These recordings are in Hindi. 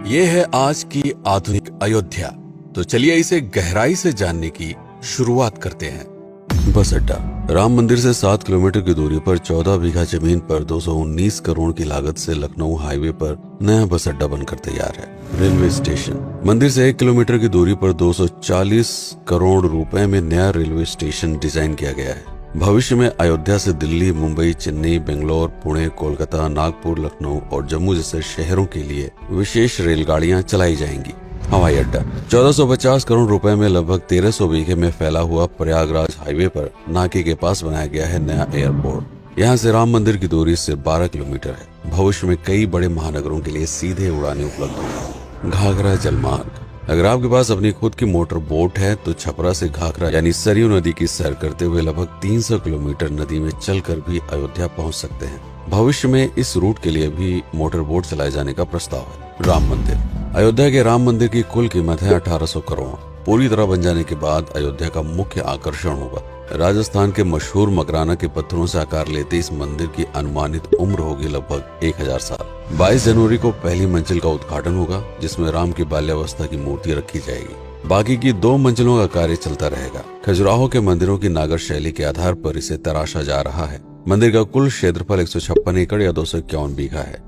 ये है आज की आधुनिक अयोध्या। तो चलिए इसे गहराई से जानने की शुरुआत करते हैं। बस अड्डा। राम मंदिर से 7 किलोमीटर की दूरी पर 14 बीघा जमीन पर 219 करोड़ की लागत से लखनऊ हाईवे पर नया बस अड्डा बनकर तैयार है। Railway station. मंदिर से 1 किलोमीटर की दूरी पर 240 करोड़ रुपए में नया रेलवे स्टेशन डिजाइन किया गया है। भविष्य में अयोध्या से दिल्ली, मुंबई, चेन्नई, बेंगलोर, पुणे, कोलकाता, नागपुर, लखनऊ और जम्मू जैसे शहरों के लिए विशेष रेलगाड़ियां चलाई जाएंगी। हवाई अड्डा। 1450 करोड़ रुपए में लगभग 1300 बीघे में फैला हुआ प्रयागराज हाईवे पर नाके के पास बनाया गया है नया एयरपोर्ट। यहाँ से राम मंदिर की दूरी सिर्फ 12 किलोमीटर है। भविष्य में कई बड़े महानगरों के लिए सीधे उड़ानें उपलब्ध होंगी। घाघरा जलमार्ग। अगर आपके पास अपनी खुद की मोटर बोट है तो छपरा से घाघरा यानी सरयू नदी की सैर करते हुए लगभग 300 किलोमीटर नदी में चलकर भी अयोध्या पहुंच सकते हैं। भविष्य में इस रूट के लिए भी मोटर बोट चलाए जाने का प्रस्ताव है। राम मंदिर। अयोध्या के राम मंदिर की कुल कीमत है 1800 करोड़। पूरी तरह बन जाने के बाद अयोध्या का मुख्य आकर्षण होगा। राजस्थान के मशहूर मकराना के पत्थरों से आकार लेते इस मंदिर की अनुमानित उम्र होगी लगभग 1000 साल। 22 जनवरी को पहली मंजिल का उद्घाटन होगा, जिसमें राम की बाल्यावस्था की मूर्ति रखी जाएगी। बाकी की 2 मंजिलों का कार्य चलता रहेगा। खजुराहो के मंदिरों की नागर शैली के आधार पर इसे तराशा जा रहा है। मंदिर का कुल क्षेत्रफल 156 एकड़ या 251 बीघा है।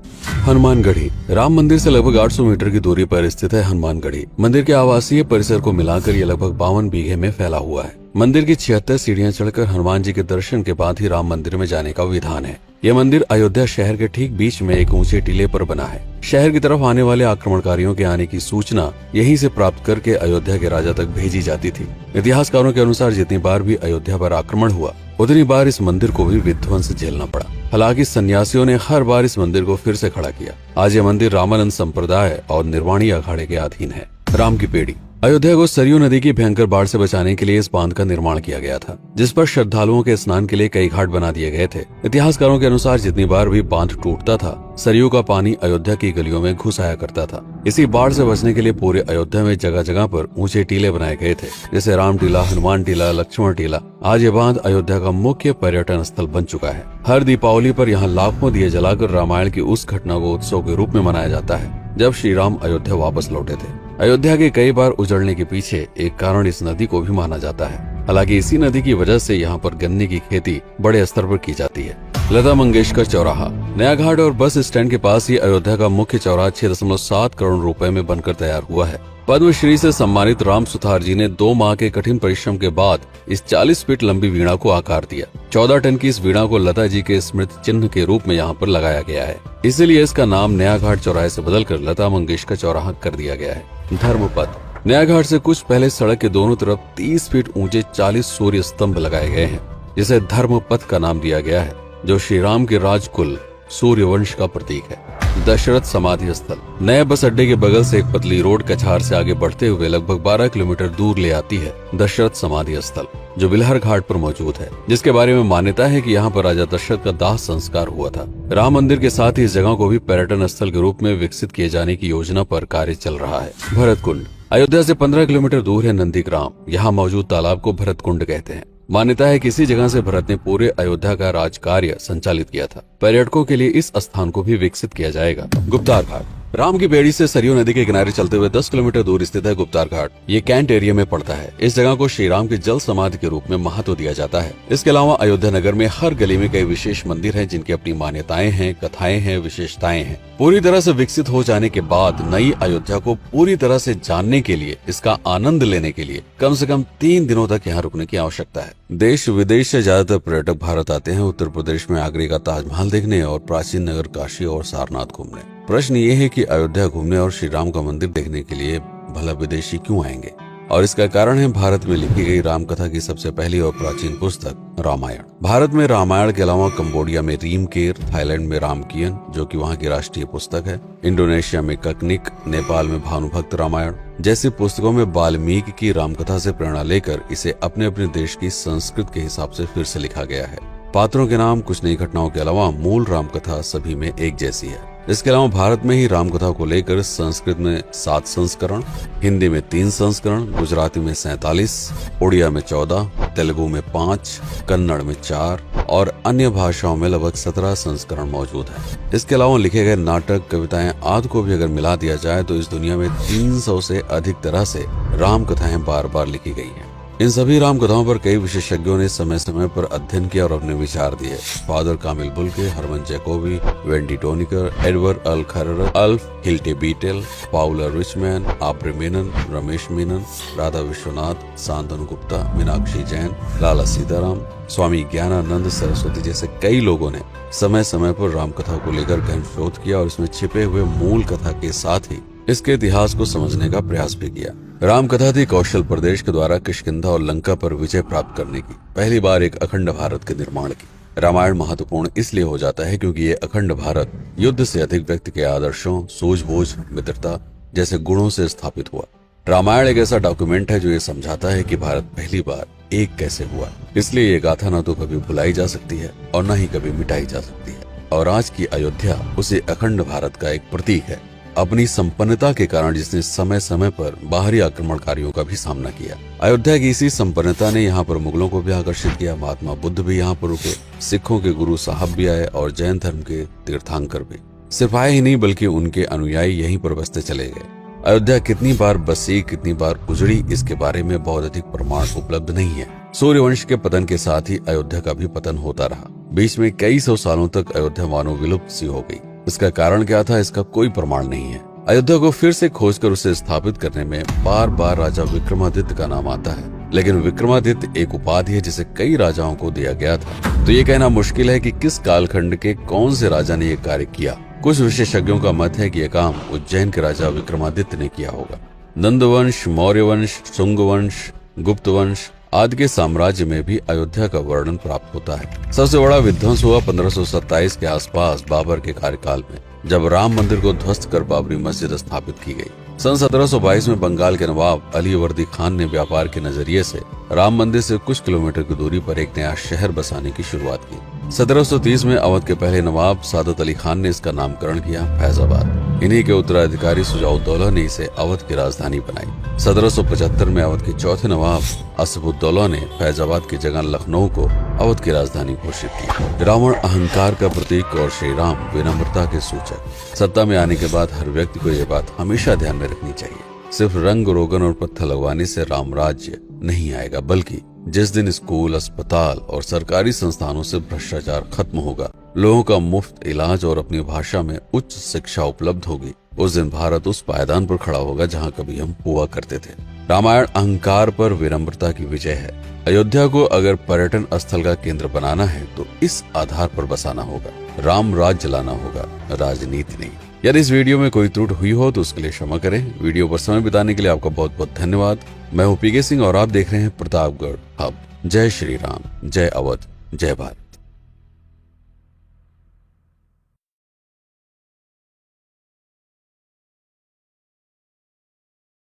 हनुमानगढ़ी। राम मंदिर से लगभग 800 मीटर की दूरी पर स्थित है हनुमानगढ़ी। मंदिर के आवासीय परिसर को मिलाकर यह लगभग 52 बीघे में फैला हुआ है। मंदिर की 76 सीढ़ियां चढ़कर हनुमान जी के दर्शन के बाद ही राम मंदिर में जाने का विधान है। यह मंदिर अयोध्या शहर के ठीक बीच में एक ऊंचे टीले पर बना है। शहर की तरफ आने वाले आक्रमणकारियों के आने की सूचना यहीं से प्राप्त करके अयोध्या के राजा तक भेजी जाती थी। इतिहासकारों के अनुसार जितनी बार भी अयोध्या पर आक्रमण हुआ उतनी बार इस मंदिर को भी विध्वंस झेलना पड़ा। हालांकि सन्यासियों ने हर बार इस मंदिर को फिर से खड़ा किया। आज यह मंदिर रामानंद संप्रदाय और निर्वाणी अखाड़े के अधीन है। राम की पेड़ी। अयोध्या को सरयू नदी की भयंकर बाढ़ से बचाने के लिए इस बांध का निर्माण किया गया था, जिस पर श्रद्धालुओं के स्नान के लिए कई घाट बना दिए गए थे। इतिहासकारों के अनुसार जितनी बार भी बांध टूटता था, सरयू का पानी अयोध्या की गलियों में घुस आया करता था। इसी बाढ़ से बचने के लिए पूरे अयोध्या में जगह जगह पर ऊंचे टीले बनाए गए थे, जैसे राम टीला, हनुमान टीला, लक्ष्मण टीला। आज ये बांध अयोध्या का मुख्य पर्यटन स्थल बन चुका है। हर दीपावली पर यहाँ लाखों दिए जलाकर रामायण की उस घटना को उत्सव के रूप में मनाया जाता है जब श्री राम अयोध्या वापस लौटे थे। अयोध्या के कई बार उजड़ने के पीछे एक कारण इस नदी को भी माना जाता है। हालांकि इसी नदी की वजह से यहाँ पर गन्ने की खेती बड़े स्तर पर की जाती है। लता मंगेशकर चौराहा। नया घाट और बस स्टैंड के पास ही अयोध्या का मुख्य चौराहा 6.7 करोड़ रुपए में बनकर तैयार हुआ है। पद्मश्री से सम्मानित राम सुथार जी ने 2 माह के कठिन परिश्रम के बाद इस 40 फीट लंबी वीणा को आकार दिया। 14 टन की इस वीणा को लता जी के स्मृति चिन्ह के रूप में यहाँ पर लगाया गया है। इसीलिए इसका नाम नया घाट चौराहे से बदलकर लता मंगेशकर चौराहा कर दिया गया है। धर्मपथ। नया घाट से कुछ पहले सड़क के दोनों तरफ 30 फीट ऊंचे 40 सूर्य स्तंभ लगाए गए हैं, जिसे धर्मपथ का नाम दिया गया है, जो श्री राम के राजकुल सूर्यवंश का प्रतीक है। दशरथ समाधि स्थल। नए बस अड्डे के बगल से एक पतली रोड कछार से आगे बढ़ते हुए लगभग 12 किलोमीटर दूर ले आती है दशरथ समाधि स्थल, जो बिलहर घाट पर मौजूद है, जिसके बारे में मान्यता है कि यहाँ पर राजा दशरथ का दाह संस्कार हुआ था। राम मंदिर के साथ ही इस जगह को भी पर्यटन स्थल के रूप में विकसित किए जाने की योजना पर कार्य चल रहा है। भरत कुंड। अयोध्या से 15 किलोमीटर दूर है नंदीग्राम। यहाँ मौजूद तालाब को भरत कुंड कहते हैं। मान्यता है कि इसी जगह से भरत ने पूरे अयोध्या का राज कार्य संचालित किया था। पर्यटकों के लिए इस स्थान को भी विकसित किया जाएगा। गुप्तार घाट। राम की बेड़ी से सरयू नदी के किनारे चलते हुए 10 किलोमीटर दूर स्थित है गुप्तार घाट। ये कैंट एरिया में पड़ता है। इस जगह को श्री राम के जल समाधि के रूप में महत्व दिया जाता है। इसके अलावा अयोध्या नगर में हर गली में कई विशेष मंदिर हैं, जिनकी अपनी मान्यताएं हैं, कथाएं हैं, विशेषताएं हैं। पूरी तरह से विकसित हो जाने के बाद नई अयोध्या को पूरी तरह से जानने के लिए, इसका आनंद लेने के लिए कम से कम 3 दिनों तक यहाँ रुकने की आवश्यकता है। देश विदेश से ज्यादातर पर्यटक भारत आते हैं उत्तर प्रदेश में आगरे का ताजमहल देखने और प्राचीन नगर काशी और सारनाथ घूमने। प्रश्न ये है कि अयोध्या घूमने और श्री राम का मंदिर देखने के लिए भला विदेशी क्यों आएंगे? और इसका कारण है भारत में लिखी गई राम कथा की सबसे पहली और प्राचीन पुस्तक रामायण। भारत में रामायण के अलावा कंबोडिया में रीमकेर, थाईलैंड में रामकियन, जो कि वहाँ की राष्ट्रीय पुस्तक है, इंडोनेशिया में ककनिक, नेपाल में भानुभक्त रामायण जैसी पुस्तकों में वाल्मीकि की रामकथा से प्रेरणा लेकर इसे अपने अपने देश की संस्कृत के हिसाब से फिर से लिखा गया है। पात्रों के नाम, कुछ नई घटनाओं के अलावा मूल रामकथा सभी में एक जैसी है। इसके अलावा भारत में ही रामकथा को लेकर संस्कृत में 7 संस्करण, हिंदी में 3 संस्करण, गुजराती में 47, उड़िया में 14, तेलुगु में 5, कन्नड़ में 4 और अन्य भाषाओं में लगभग 17 संस्करण मौजूद है। इसके अलावा लिखे गए नाटक, कविताएं आदि को भी अगर मिला दिया जाए तो इस दुनिया में 300 से अधिक तरह से राम कथाएं बार बार लिखी गई हैं। इन सभी राम कथाओं पर कई विशेषज्ञों ने समय समय पर अध्ययन किया और अपने विचार दिए। Father Camille Bulcke, Hermann Jacobi, Wendy Doniger, Edward अल खरर, Alf Hiltebeitel, Paula Richman, Aubrey Menon, Ramesh Menon, Radha Vishwanath, Shantanu Gupta, Meenakshi Jain, Lala Sitaram, Swami Gyanananda Saraswati जैसे कई लोगों ने समय समय पर राम कथा को लेकर गहन शोध किया और इसमें छिपे हुए मूल कथा के साथ ही इसके इतिहास को समझने का प्रयास भी किया। राम कथा थी कौशल प्रदेश के द्वारा किष्किंधा और लंका पर विजय प्राप्त करने की पहली बार एक अखंड भारत के निर्माण की। रामायण महत्वपूर्ण इसलिए हो जाता है क्योंकि ये अखंड भारत युद्ध से अधिक व्यक्ति के आदर्शों, सूझबूझ, मित्रता जैसे गुणों से स्थापित हुआ। रामायण एक ऐसा डॉक्यूमेंट है जो ये समझाता है कि भारत पहली बार एक कैसे हुआ। इसलिए ये गाथा न तो कभी भुलाई जा सकती है और न ही कभी मिटाई जा सकती है। और आज की अयोध्या उसे अखंड भारत का एक प्रतीक है, अपनी संपन्नता के कारण जिसने समय समय पर बाहरी आक्रमणकारियों का भी सामना किया। अयोध्या की इसी संपन्नता ने यहाँ पर मुगलों को भी आकर्षित किया। महात्मा बुद्ध भी यहाँ पर रुके, सिखों के गुरु साहब भी आए और जैन धर्म के तीर्थंकर भी। सिर्फ आए ही नहीं बल्कि उनके अनुयायी यहीं पर बसते चले गए। अयोध्या कितनी बार बसी, कितनी बार उजड़ी, इसके बारे में बहुत अधिक प्रमाण उपलब्ध नहीं है। सूर्यवंश के पतन के साथ ही अयोध्या का भी पतन होता रहा। बीच में कई सौ सालों तक अयोध्या मानो विलुप्त सी हो गई। इसका कारण क्या था, इसका कोई प्रमाण नहीं है। अयोध्या को फिर से खोजकर उसे स्थापित करने में बार बार राजा विक्रमादित्य का नाम आता है, लेकिन विक्रमादित्य एक उपाधि है जिसे कई राजाओं को दिया गया था। तो ये कहना मुश्किल है कि किस कालखंड के कौन से राजा ने ये कार्य किया। कुछ विशेषज्ञों का मत है कि यह काम उज्जैन के राजा विक्रमादित्य ने किया होगा। नंद वंश, मौर्य वंश, शुंग वंश, गुप्त वंश आदि के साम्राज्य में भी अयोध्या का वर्णन प्राप्त होता है। सबसे बड़ा विध्वंस हुआ 1527 के आसपास बाबर के कार्यकाल में, जब राम मंदिर को ध्वस्त कर बाबरी मस्जिद स्थापित की गई। सन 1722 में बंगाल के नवाब अलीवर्दी खान ने व्यापार के नजरिए से राम मंदिर से कुछ किलोमीटर की दूरी पर एक नया शहर बसाने की शुरुआत की। 1730 में अवध के पहले नवाब सादत अली खान ने इसका नामकरण किया फैजाबाद। इन्हीं के उत्तराधिकारी सुजाउद्दौला ने इसे अवध की राजधानी बनाई। 1775 में अवध के चौथे नवाब असफुद्दौला ने फैजाबाद की जगह लखनऊ को अवध की राजधानी घोषित की। रावण अहंकार का प्रतीक और श्री राम विनम्रता के सूचक। सत्ता में आने के बाद हर व्यक्ति को यह बात हमेशा ध्यान में रखनी चाहिए, सिर्फ रंग रोगन और पत्थर लगवाने से राम राज्य नहीं आएगा, बल्कि जिस दिन स्कूल, अस्पताल और सरकारी संस्थानों से भ्रष्टाचार खत्म होगा, लोगों का मुफ्त इलाज और अपनी भाषा में उच्च शिक्षा उपलब्ध होगी, उस दिन भारत उस पायदान पर खड़ा होगा जहां कभी हम हुआ करते थे। रामायण अहंकार पर विनम्रता की विजय है। अयोध्या को अगर पर्यटन स्थल का केंद्र बनाना है तो इस आधार पर बसाना होगा, राम राज्य लाना होगा, राजनीति नहीं। यदि इस वीडियो में कोई त्रुटि हुई हो तो उसके लिए क्षमा करें। वीडियो पर समय बिताने के लिए आपका बहुत बहुत धन्यवाद। मैं हूं पीके सिंह और आप देख रहे हैं प्रतापगढ़ हब। जय श्री राम, जय अवध, जय भारत।